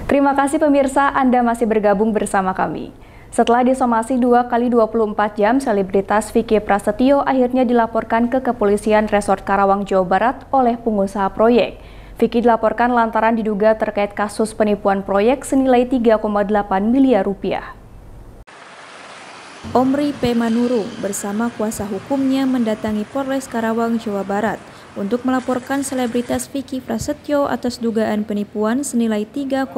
Terima kasih pemirsa, Anda masih bergabung bersama kami. Setelah disomasi 2 kali 24 jam, selebritas Vicky Prasetyo akhirnya dilaporkan ke Kepolisian Resort Karawang, Jawa Barat oleh pengusaha proyek. Vicky dilaporkan lantaran diduga terkait kasus penipuan proyek senilai 3,8 miliar rupiah. Omri P. Manurung bersama kuasa hukumnya mendatangi Polres Karawang, Jawa Barat untuk melaporkan selebritas Vicky Prasetyo atas dugaan penipuan senilai 3,8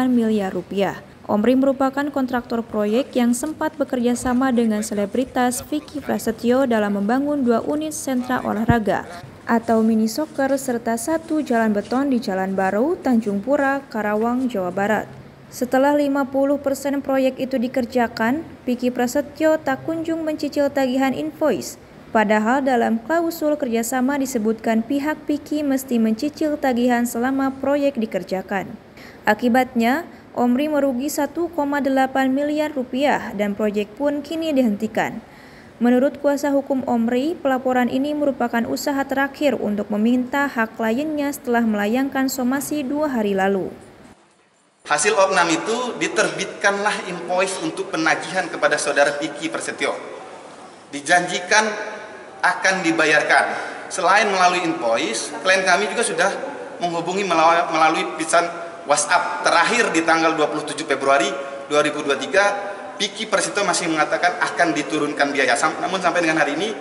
miliar rupiah. Omri merupakan kontraktor proyek yang sempat bekerja sama dengan selebritas Vicky Prasetyo dalam membangun 2 unit sentra olahraga atau mini soccer serta 1 jalan beton di Jalan Baru, Tanjung Pura, Karawang, Jawa Barat. Setelah 50% proyek itu dikerjakan, Vicky Prasetyo tak kunjung mencicil tagihan invoice. Padahal dalam klausul kerjasama disebutkan pihak Vicky mesti mencicil tagihan selama proyek dikerjakan. Akibatnya, Omri merugi 1,8 miliar rupiah dan proyek pun kini dihentikan. Menurut kuasa hukum Omri, pelaporan ini merupakan usaha terakhir untuk meminta hak kliennya setelah melayangkan somasi 2 hari lalu. Hasil opnam itu diterbitkanlah invoice untuk penagihan kepada saudara Vicky Prasetyo. Dijanjikan akan dibayarkan. Selain melalui invoice, klien kami juga sudah menghubungi melalui pesan WhatsApp. Terakhir di tanggal 27 Februari 2023, Vicky Prasetyo masih mengatakan akan diturunkan biaya. Namun sampai dengan hari ini,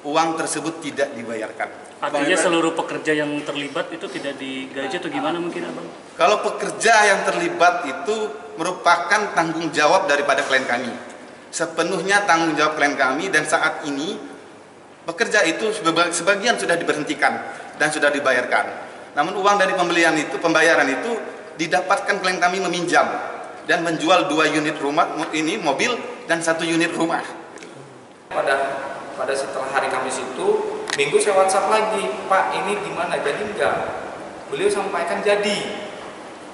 uang tersebut tidak dibayarkan. Artinya seluruh pekerja yang terlibat itu tidak digaji atau gimana mungkin, Abang? Kalau pekerja yang terlibat itu merupakan tanggung jawab daripada klien kami. Sepenuhnya tanggung jawab klien kami, dan saat ini pekerja itu sebagian sudah diberhentikan dan sudah dibayarkan. Namun uang dari pembayaran itu didapatkan klien kami meminjam dan menjual 2 unit rumah ini, mobil, dan 1 unit rumah. Pada setelah hari Kamis itu, Minggu saya WhatsApp lagi, Pak ini gimana, jadi enggak? Beliau sampaikan jadi.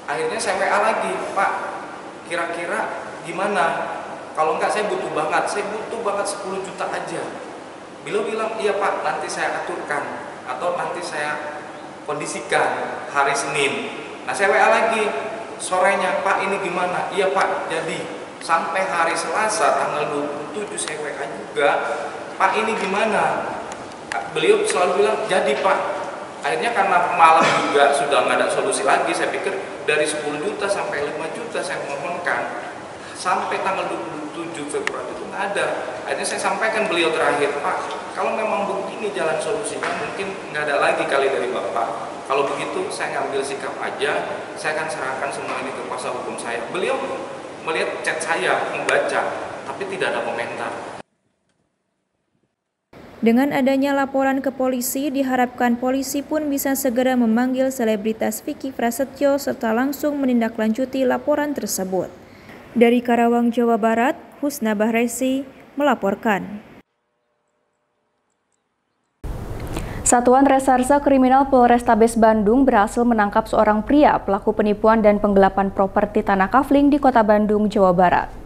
Akhirnya saya WA lagi, Pak kira-kira gimana? Kalau enggak saya butuh banget 10 juta aja. Beliau bilang, iya Pak, nanti saya aturkan atau nanti saya kondisikan hari Senin. Nah saya WA lagi sorenya, Pak ini gimana? Iya Pak, jadi. Sampai hari Selasa tanggal 27 saya WA juga, Pak ini gimana? Beliau selalu bilang, jadi Pak. Akhirnya karena malam juga sudah nggak ada solusi lagi, saya pikir dari 10 juta sampai 5 juta saya mohonkan. Sampai tanggal 27 Februari itu nggak ada. Akhirnya saya sampaikan beliau terakhir, Pak, kalau memang begini jalan solusinya, mungkin nggak ada lagi kali dari Bapak. Kalau begitu saya ngambil sikap aja, saya akan serahkan semua ini ke kuasa hukum saya. Beliau melihat chat saya, membaca, tapi tidak ada komentar. Dengan adanya laporan ke polisi, diharapkan polisi pun bisa segera memanggil selebritas Vicky Prasetyo serta langsung menindaklanjuti laporan tersebut. Dari Karawang, Jawa Barat, Husna Bahresi melaporkan. Satuan Reserse Kriminal Polrestabes Bandung berhasil menangkap seorang pria pelaku penipuan dan penggelapan properti tanah kafling di Kota Bandung, Jawa Barat.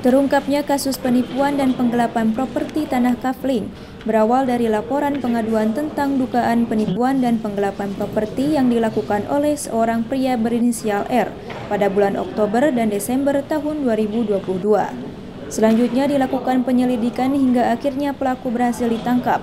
Terungkapnya kasus penipuan dan penggelapan properti tanah kafling berawal dari laporan pengaduan tentang dugaan penipuan dan penggelapan properti yang dilakukan oleh seorang pria berinisial R pada bulan Oktober dan Desember tahun 2022. Selanjutnya dilakukan penyelidikan hingga akhirnya pelaku berhasil ditangkap.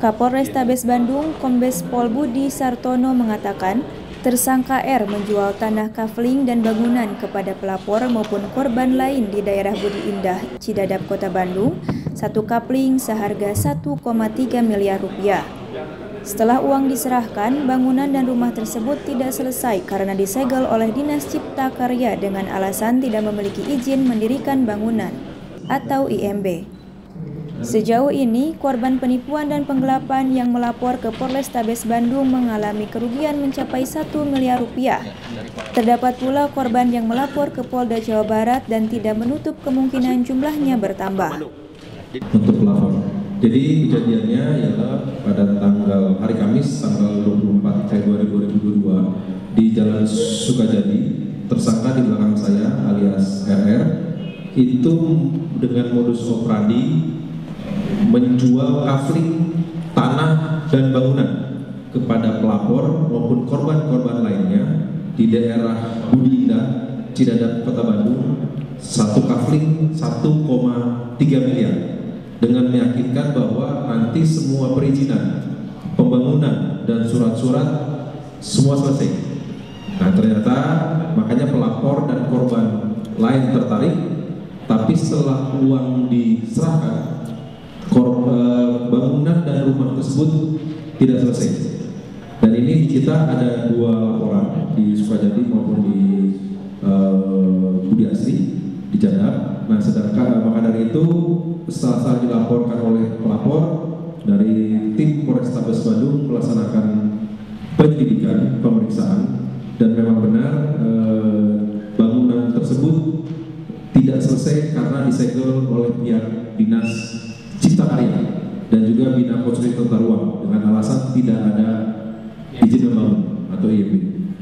Kapolrestabes Bandung, Kombes Pol Budi Sartono mengatakan, tersangka R menjual tanah kafling dan bangunan kepada pelapor maupun korban lain di daerah Budi Indah, Cidadap, Kota Bandung, 1 kafling seharga 1,3 miliar rupiah. Setelah uang diserahkan, bangunan dan rumah tersebut tidak selesai karena disegel oleh Dinas Cipta Karya dengan alasan tidak memiliki izin mendirikan bangunan atau IMB. Sejauh ini, korban penipuan dan penggelapan yang melapor ke Polrestabes Bandung mengalami kerugian mencapai 1 miliar rupiah. Terdapat pula korban yang melapor ke Polda Jawa Barat dan tidak menutup kemungkinan jumlahnya bertambah. Untuk pelapor. Jadi kejadiannya ialah pada hari Kamis tanggal 24 Februari 2022 di Jalan Sukajadi, tersangka di belakang saya alias RR itu dengan modus operandi menjual kafling tanah dan bangunan kepada pelapor maupun korban-korban lainnya di daerah Budi Indah, Cidadak, Kota Bandung, satu kafling 1,3 miliar dengan meyakinkan bahwa nanti semua perizinan, pembangunan dan surat-surat semua selesai. Nah ternyata makanya pelapor dan korban lain tertarik, tapi setelah uang diserahkan, bangunan dan rumah tersebut tidak selesai. Dan ini kita ada 2 laporan di Sukajadi maupun di Budi Asri di Cidadak. Nah sedangkan maka dari itu setelah dilaporkan oleh pelapor, dari tim Polrestabes Bandung melaksanakan penyelidikan, pemeriksaan, dan memang benar bangunan tersebut tidak selesai karena disegel oleh pihak Dinas Cipta Karya dan juga Bina Konstruksi Tata Ruang dengan alasan tidak ada izin membangun atau IIB.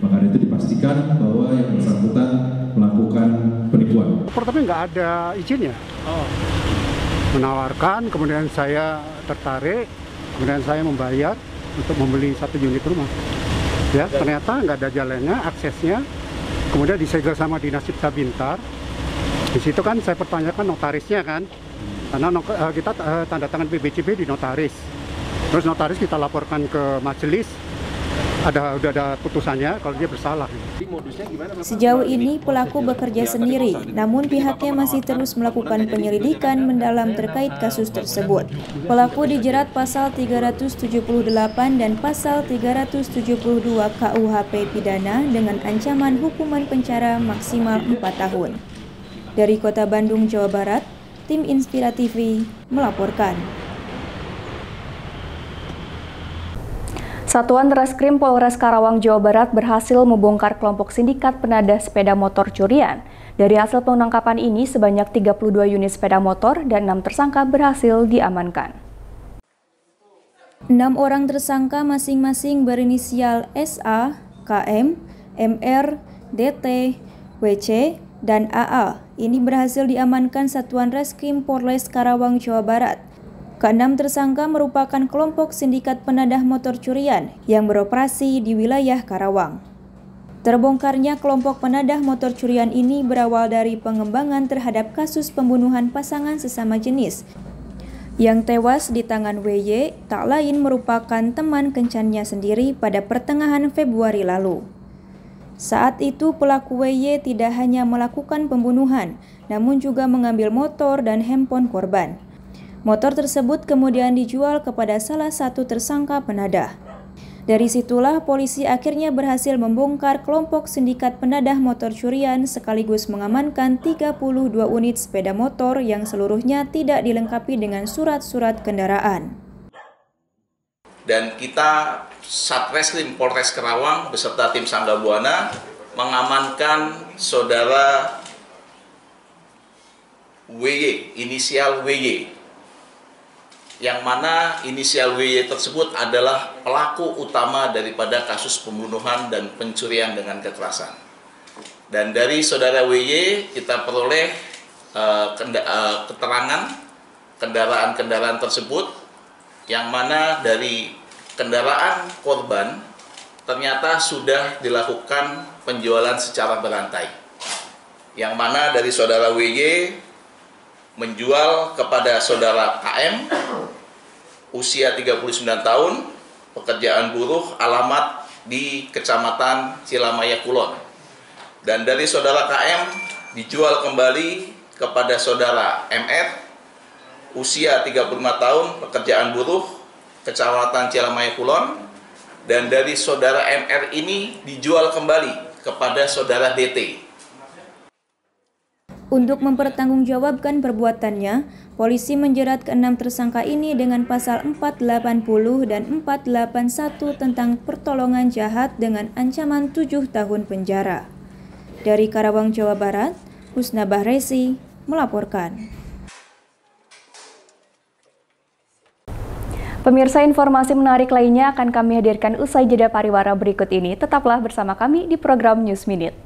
Maka itu dipastikan bahwa yang bersangkutan melakukan penipuan. Pertama nggak ada izinnya. Menawarkan, kemudian saya tertarik, kemudian saya membayar untuk membeli 1 unit rumah. Ya, ternyata nggak ada jalannya, aksesnya, kemudian disegel sama Dinas Cipta Bintar. Di situ kan saya pertanyakan notarisnya kan, karena kita tanda tangan PBCB di notaris. Terus notaris kita laporkan ke majelis, udah ada putusannya kalau dia bersalah. Sejauh ini pelaku bekerja sendiri, namun pihaknya masih terus melakukan penyelidikan mendalam terkait kasus tersebut. Pelaku dijerat pasal 378 dan pasal 372 KUHP pidana dengan ancaman hukuman penjara maksimal 4 tahun. Dari Kota Bandung, Jawa Barat, tim Inspira TV melaporkan. Satuan Reskrim Polres Karawang, Jawa Barat berhasil membongkar kelompok sindikat penadah sepeda motor curian. Dari hasil penangkapan ini, sebanyak 32 unit sepeda motor dan 6 tersangka berhasil diamankan. 6 orang tersangka masing-masing berinisial SA, KM, MR, DT, WC, dan AA. Ini berhasil diamankan Satuan Reskrim Polres Karawang, Jawa Barat. Ke-6 tersangka merupakan kelompok sindikat penadah motor curian yang beroperasi di wilayah Karawang. Terbongkarnya kelompok penadah motor curian ini berawal dari pengembangan terhadap kasus pembunuhan pasangan sesama jenis. Yang tewas di tangan WY tak lain merupakan teman kencannya sendiri pada pertengahan Februari lalu. Saat itu pelaku WY tidak hanya melakukan pembunuhan, namun juga mengambil motor dan handphone korban. Motor tersebut kemudian dijual kepada salah satu tersangka penadah. Dari situlah polisi akhirnya berhasil membongkar kelompok sindikat penadah motor curian sekaligus mengamankan 32 unit sepeda motor yang seluruhnya tidak dilengkapi dengan surat-surat kendaraan. Dan kita Satreskrim Polres Karawang beserta tim Sangga Buana mengamankan saudara WY, inisial WY, yang mana inisial WY tersebut adalah pelaku utama daripada kasus pembunuhan dan pencurian dengan kekerasan. Dan dari saudara WY kita peroleh keterangan kendaraan-kendaraan tersebut, yang mana dari kendaraan korban ternyata sudah dilakukan penjualan secara berantai, yang mana dari saudara WY menjual kepada saudara KM usia 39 tahun, pekerjaan buruh, alamat di Kecamatan Cilamaya Kulon. Dan dari saudara KM dijual kembali kepada saudara MR usia 35 tahun, pekerjaan buruh, Kecamatan Cilamaya Kulon. Dan dari saudara MR ini dijual kembali kepada saudara DT. Untuk mempertanggungjawabkan perbuatannya, polisi menjerat ke-6 tersangka ini dengan pasal 480 dan 481 tentang pertolongan jahat dengan ancaman 7 tahun penjara. Dari Karawang, Jawa Barat, Husnabah Resi melaporkan. Pemirsa, informasi menarik lainnya akan kami hadirkan usai jeda pariwara berikut ini. Tetaplah bersama kami di program News Minute.